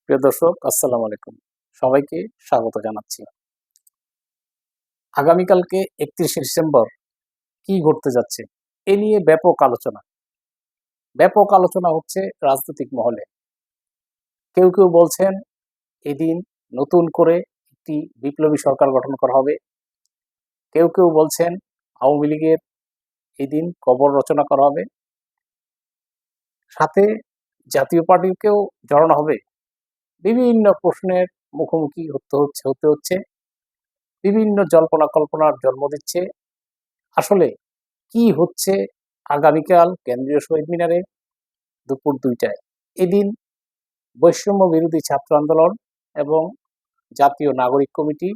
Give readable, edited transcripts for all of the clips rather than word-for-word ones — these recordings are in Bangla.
প্রিয় দর্শক, আসসালামু আলাইকুম। সবাইকে স্বাগত জানাচ্ছি। আগামীকালকে ৩১শে ডিসেম্বর কি ঘটতে যাচ্ছে এ নিয়ে ব্যাপক আলোচনা হচ্ছে রাজনৈতিক মহলে। কেউ বলছেন এদিন নতুন করে একটি বিপ্লবী সরকার গঠন করা হবে। কেউ বলছেন আওয়ামী লীগের এদিন কবর রচনা করা হবে, সাথে জাতীয় পার্টিকেও জড়ানো হবে। বিভিন্ন প্রশ্নের মুখোমুখি হতে হচ্ছে, বিভিন্ন জল্পনা কল্পনার জন্ম দিচ্ছে। আসলে কি হচ্ছে আগামীকাল কেন্দ্রীয় শহীদ মিনারে দুপুর ২টায়? এদিন বৈষম্য বিরোধী ছাত্র আন্দোলন এবং জাতীয় নাগরিক কমিটি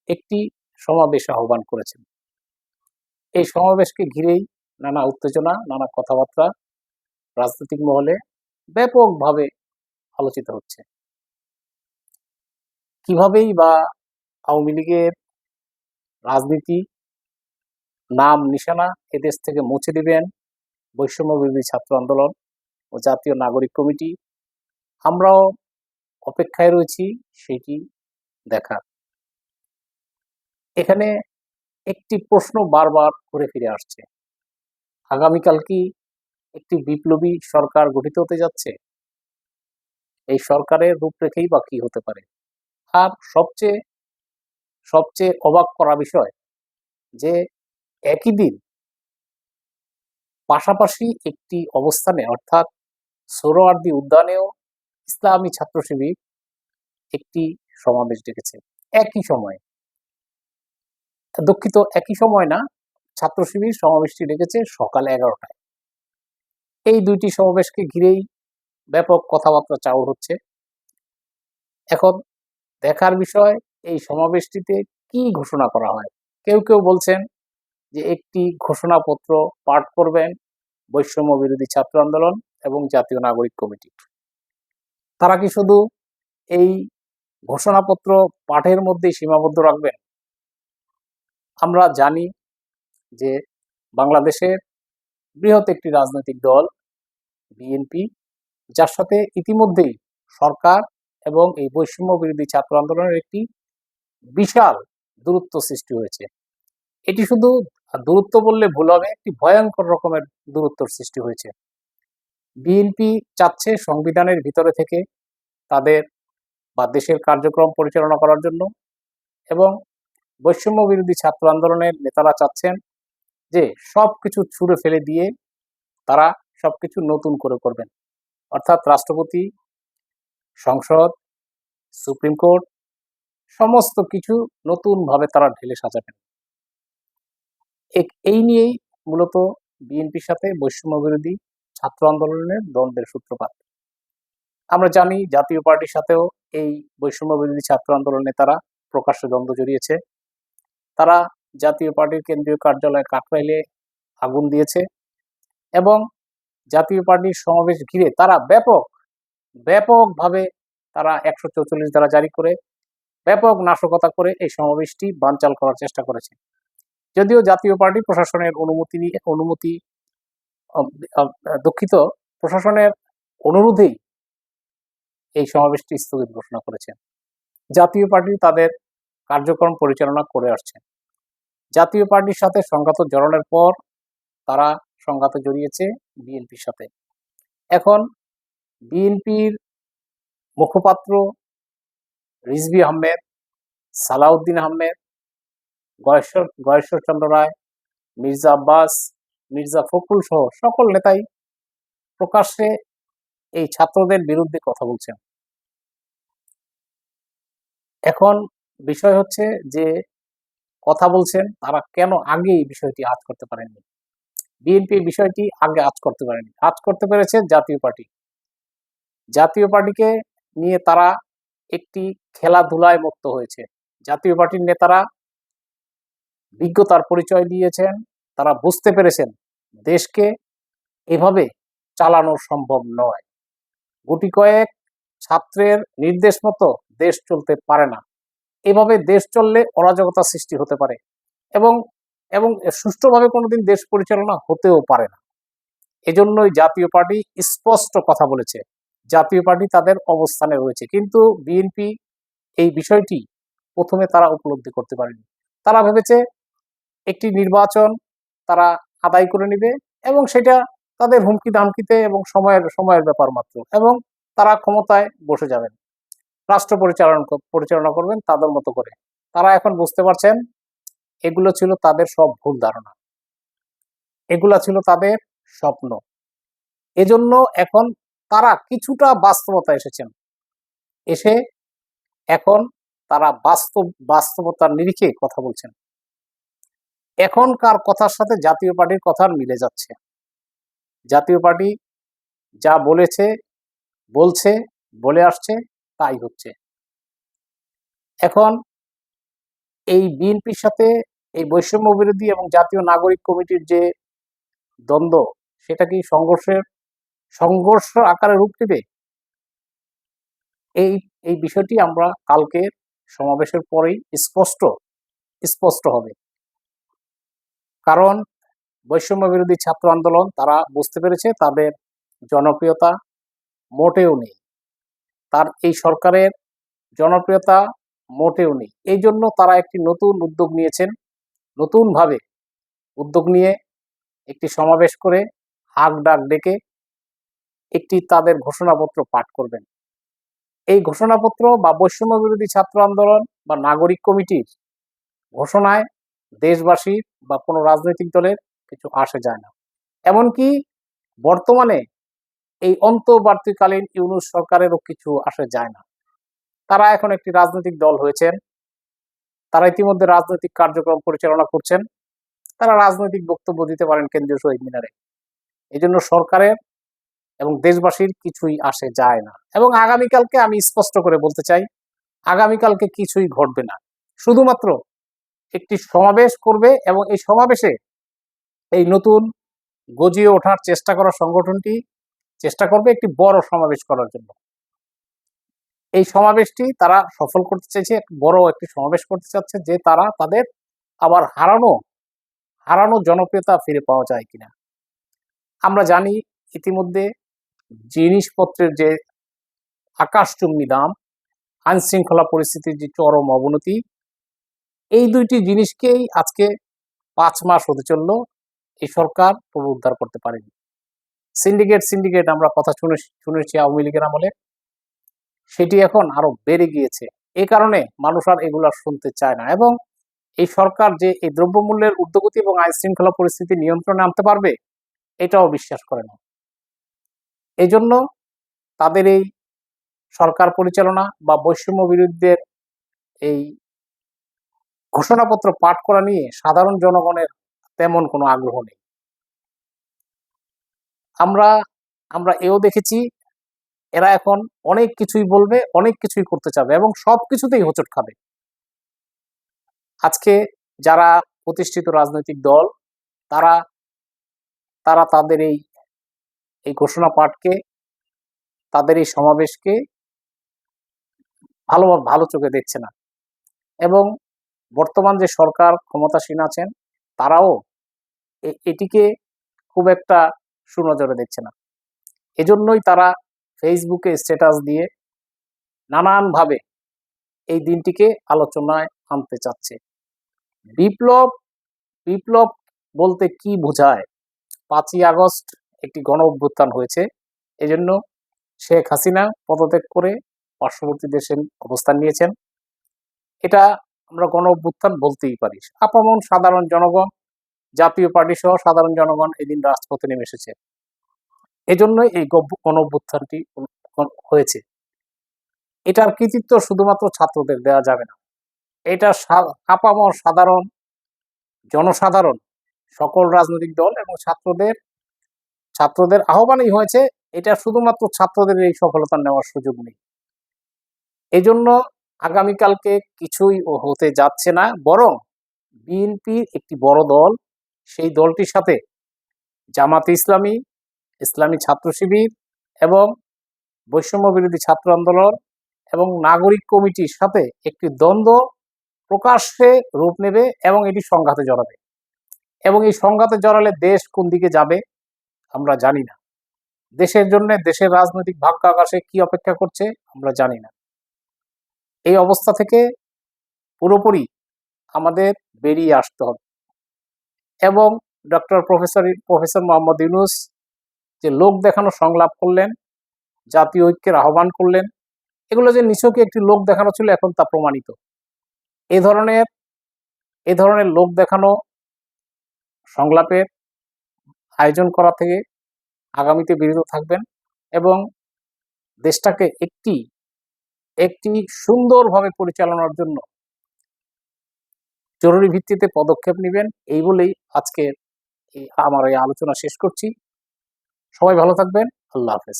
একটি সমাবেশ আহ্বান করেছেন। এই সমাবেশকে ঘিরেই নানা উত্তেজনা, নানা কথাবার্তা রাজনৈতিক মহলে ব্যাপকভাবে আলোচিত হচ্ছে। কিভাবেই বা আওয়ামী লীগের রাজনীতি, নাম নিশানা এদেশ থেকে মুছে দিবেন বৈষম্য বিরোধী ছাত্র আন্দোলন ও জাতীয় নাগরিক কমিটি, আমরাও অপেক্ষায় রয়েছি সেটি দেখার। এখানে একটি প্রশ্ন বারবার ঘুরে ফিরে আসছে, আগামীকাল কি একটি বিপ্লবী সরকার গঠিত হতে যাচ্ছে? এই সরকারের রূপরেখাই বা কি হতে পারে? আর সবচেয়ে সবচেয়ে অবাক করা বিষয় যে একই দিন পাশাপাশি একটি অবস্থানে, অর্থাৎ সোহরাওয়ার্দী উদ্যানেও ইসলামী ছাত্র শিবির একটি সমাবেশ ডেকেছে একই সময়ে। দুঃখিত, একই সময় না, ছাত্র শিবির সমাবেশটি ডেকেছে সকাল 11টায়। এই দুইটি সমাবেশকে ঘিরেই ব্যাপক কথাবার্তা চাউর হচ্ছে। এখন দেখার বিষয় এই সমাবেশটিতে কি ঘোষণা করা হয়। কেউ বলছেন যে একটি ঘোষণাপত্র পাঠ করবেন বৈষম্য বিরোধী ছাত্র আন্দোলন এবং জাতীয় নাগরিক কমিটি। তারা কি শুধু এই ঘোষণাপত্র পাঠের মধ্যেই সীমাবদ্ধ রাখবেন? আমরা জানি যে বাংলাদেশের বৃহৎ একটি রাজনৈতিক দল বিএনপি, যার সাথে ইতিমধ্যেই সরকার এবং এই বৈষম্য বিরোধী ছাত্র আন্দোলনের একটি বিশাল দূরত্ব সৃষ্টি হয়েছে। এটি শুধু দূরত্ব বললে ভুল হবে, একটি ভয়ঙ্কর রকমের দূরত্বর সৃষ্টি হয়েছে। বিএনপি চাচ্ছে সংবিধানের ভিতরে থেকে তাদের বা দেশের কার্যক্রম পরিচালনা করার জন্য, এবং বৈষম্য বিরোধী ছাত্র আন্দোলনের নেতারা চাচ্ছেন যে সবকিছু ছুঁড়ে ফেলে দিয়ে তারা সবকিছু নতুন করে করবেন, অর্থাৎ রাষ্ট্রপতি, সংসদ, সুপ্রিম কোর্ট সমস্ত কিছু নতুনভাবে তারা ঢেলে সাজাবেন। এই নিয়েই মূলত বিএনপির সাথে বৈষম্য বিরোধী ছাত্র আন্দোলনের দ্বন্দ্বের সূত্রপাত। আমরা জানি জাতীয় পার্টির সাথেও এই বৈষম্য বিরোধী ছাত্র আন্দোলন নেতারা প্রকাশ্যে দ্বন্দ্ব জড়িয়েছে। তারা জাতীয় পার্টির কেন্দ্রীয় কার্যালয় কাকরাইলে আগুন দিয়েছে এবং জাতীয় পার্টির সমাবেশ ঘিরে তারা ব্যাপকভাবে তারা ১৪৪ ধারা জারি করে ব্যাপক নাশকতা করে এই সমাবেশটি বানচাল করার চেষ্টা করেছে। যদিও জাতীয় পার্টি প্রশাসনের দুঃখিত, প্রশাসনের অনুরোধেই এই সমাবেশটি স্থগিত ঘোষণা করেছে। জাতীয় পার্টি তাদের কার্যক্রম পরিচালনা করে আসছে। জাতীয় পার্টির সাথে সংঘাত জড়ানোর পর তারা সংঘাতে জড়িয়েছে বিএনপির সাথে। এখন বিএনপির মুখপাত্র রিজভী আহমেদ, সালাউদ্দিন আহমেদ, গয়েশ্বরচন্দ্র রায়, মির্জা আব্বাস, মির্জা ফখরুল সহ সকল নেতাই প্রকাশ্যে এই ছাত্রদের বিরুদ্ধে কথা বলছেন। এখন বিষয় হচ্ছে যে কথা বলছেন তারা কেন আগে এই বিষয়টি আঁচ করতে পারেননি? বিএনপি বিষয়টি আগে আঁচ করতে পারেনি, আঁচ করতে পেরেছে জাতীয় পার্টি। জাতীয় পার্টিকে নিয়ে তারা একটি খেলাধুলায় মুক্ত হয়েছে। জাতীয় পার্টির নেতারা বিজ্ঞতার পরিচয় দিয়েছেন, তারা বুঝতে পেরেছেন দেশকে এভাবে চালানো সম্ভব নয়। গুটি কয়েক ছাত্রের নির্দেশ মতো দেশ চলতে পারে না। এভাবে দেশ চললে অরাজকতা সৃষ্টি হতে পারে এবং এবং সুষ্ঠুভাবে কোনোদিন দেশ পরিচালনা হতেও পারে না। এজন্যই জাতীয় পার্টি স্পষ্ট কথা বলেছে জাতীয় পার্টি তাদের অবস্থানে রয়েছে, কিন্তু বিএনপি এই বিষয়টি প্রথমে তারা উপলব্ধি করতে পারেনি। তারা ভেবেছে একটি নির্বাচন তারা আদায় করে নিবে এবং সেটা তাদের হুমকি ধামকিতে এবং সময়ের ব্যাপার মাত্র, এবং তারা ক্ষমতায় বসে যাবেন, রাষ্ট্র পরিচালনা করবেন তাদের মতো করে। তারা এখন বুঝতে পারছেন এগুলো ছিল তাদের সব ভুল ধারণা, এগুলা ছিল তাদের স্বপ্ন। এজন্য এখন তারা কিছুটা বাস্তবতা এসেছেন, এসে এখন তারা বাস্তবতার নিরিখে কথা বলছেন। এখনকার কথার সাথে জাতীয় পার্টির কথার মিলে যাচ্ছে। জাতীয় পার্টি যা বলছে বলে আসছে তাই হচ্ছে। এখন এই বিএনপির সাথে এই বৈষম্য বিরোধী এবং জাতীয় নাগরিক কমিটির যে দ্বন্দ্ব, সেটা কি সংঘর্ষ আকারে রূপ নেবে? এই বিষয়টি আমরা কালকে সমাবেশের পরেই স্পষ্ট হবে। কারণ বৈষম্য বিরোধী ছাত্র আন্দোলন তারা বুঝতে পেরেছে তাদের জনপ্রিয়তা মোটেও নেই, তার এই সরকারের জনপ্রিয়তা মোটেও নেই। এই জন্য তারা একটি নতুন উদ্যোগ নিয়েছেন, নতুনভাবে উদ্যোগ নিয়ে একটি সমাবেশ করে হাক ডাক ডেকে একটি তাদের ঘোষণাপত্র পাঠ করবেন। এই ঘোষণাপত্র বা বৈষম্য বিরোধী ছাত্র আন্দোলন বা নাগরিক কমিটির ঘোষণায় দেশবাসীর বা কোনো রাজনৈতিক দলের কিছু আসে যায় না। এমনকি বর্তমানে এই অন্তর্বর্তীকালীন ইউনূস সরকারেরও কিছু আসে যায় না। তারা এখন একটি রাজনৈতিক দল হয়েছেন, তারা ইতিমধ্যে রাজনৈতিক কার্যক্রম পরিচালনা করছেন, তারা রাজনৈতিক বক্তব্য দিতে পারেন কেন্দ্রীয় শহীদ মিনারে। এই জন্য সরকারের এবং দেশবাসীর কিছুই আসে যায় না। এবং আগামীকালকে আমি স্পষ্ট করে বলতে চাই, আগামীকালকে কিছুই ঘটবে না। শুধুমাত্র একটি সমাবেশ করবে এবং এই সমাবেশে এই নতুন গজিয়ে ওঠার চেষ্টা করা সংগঠনটি চেষ্টা করবে একটি বড় সমাবেশ করার জন্য। এই সমাবেশটি তারা সফল করতে চাইছে, বড় একটি সমাবেশ করতে চাচ্ছে, যে তারা তাদের আবার হারানো জনপ্রিয়তা ফিরে পাওয়া যায় কিনা। আমরা জানি ইতিমধ্যে জিনিসপত্রের যে আকাশচুম্বী দাম, আইন শৃঙ্খলা পরিস্থিতির যে চরম অবনতি, এই দুইটি জিনিসকেই আজকে 5 মাস হতে চলল এই সরকার পুনরুদ্ধার করতে পারেনি। সিন্ডিকেট আমরা কথা শুনেছি আওয়ামী লীগের আমলে, সেটি এখন আরো বেড়ে গিয়েছে। এই কারণে মানুষ আর এগুলা শুনতে চায় না, এবং এই সরকার যে এই দ্রব্যমূল্যের ঊর্ধ্বগতি এবং আইন শৃঙ্খলা পরিস্থিতি নিয়ন্ত্রণে আনতে পারবে এটাও বিশ্বাস করে না। এই জন্য তাদের এই সরকার পরিচালনা বা বৈষম্য বিরোধীদের এই ঘোষণাপত্র পাঠ করা নিয়ে সাধারণ জনগণের তেমন কোনো আগ্রহ নেই। আমরা এও দেখেছি এরা এখন অনেক কিছুই বলবে, অনেক কিছুই করতে চাবে এবং সবকিছুতেই হোঁচট খাবে। আজকে যারা প্রতিষ্ঠিত রাজনৈতিক দল তারা তারা তাদের এই ঘোষণা পাঠকে, তাদের এই সমাবেশকে ভালো চোখে দেখছে না, এবং বর্তমান যে সরকার ক্ষমতাসীন আছেন তারাও এটিকে খুব একটা সুনজরে দেখছে না। এজন্যই তারা ফেসবুকে স্ট্যাটাস দিয়ে নানানভাবে এই দিনটিকে আলোচনায় আনতে চাচ্ছে। বিপ্লব বিপ্লব বলতে কি বোঝায়? 5ই আগস্ট একটি গণ অভ্যুত্থান হয়েছে, এজন্য শেখ হাসিনা পদত্যাগ করে পার্শ্ববর্তী দেশে অবস্থান নিয়েছেন। এটা আমরা গণ অভ্যুত্থান বলতেই পারি। আপামর সাধারণ জনগণ, জাতীয় পার্টি সহ সাধারণ জনগণ এদিন রাজপথে নেমে এসেছে, এজন্যই এই গণ অভ্যুত্থানটি হয়েছে। এটার কৃতিত্ব শুধুমাত্র ছাত্রদের দেওয়া যাবে না, এটা আপামর জনসাধারণ, সকল রাজনৈতিক দল এবং ছাত্রদের আহ্বানই হয়েছে। এটা শুধুমাত্র ছাত্রদের এই সফলতা নেওয়ার সুযোগ নেই। এজন্য আগামীকালকে কিছুই হতে যাচ্ছে না, বরং বিএনপি একটি বড় দল, সেই দলটির সাথে জামাতে ইসলামী, ইসলামী ছাত্র শিবির এবং বৈষম্য বিরোধী ছাত্র আন্দোলন এবং নাগরিক কমিটির সাথে একটি দ্বন্দ্ব প্রকাশ্যে রূপ নেবে এবং এটি সংঘাতে জড়াবে, এবং এই সংঘাতে জড়ালে দেশ কোন দিকে যাবে আমরা জানি না। দেশের জন্য, দেশের রাজনৈতিক ভাগ্য আকাশে কি অপেক্ষা করছে আমরা জানি না। এই অবস্থা থেকে পুরোপুরি আমাদের বেরিয়ে আসতে হবে এবং প্রফেসর মোহাম্মদ ইউনূস যে লোক দেখানো সংলাপ করলেন, জাতীয় ঐক্যের আহ্বান করলেন, এগুলো যে নিছকই একটি লোক দেখানো ছিল এখন তা প্রমাণিত। এ ধরনের লোক দেখানো সংলাপের আয়োজন করা থেকে আগামীতে বিরত থাকবেন এবং দেশটাকে একটি সুন্দরভাবে পরিচালনার জন্য জরুরি ভিত্তিতে পদক্ষেপ নেবেন, এই বলেই আজকে আমার এই আলোচনা শেষ করছি। সবাই ভালো থাকবেন। আল্লাহ হাফেজ।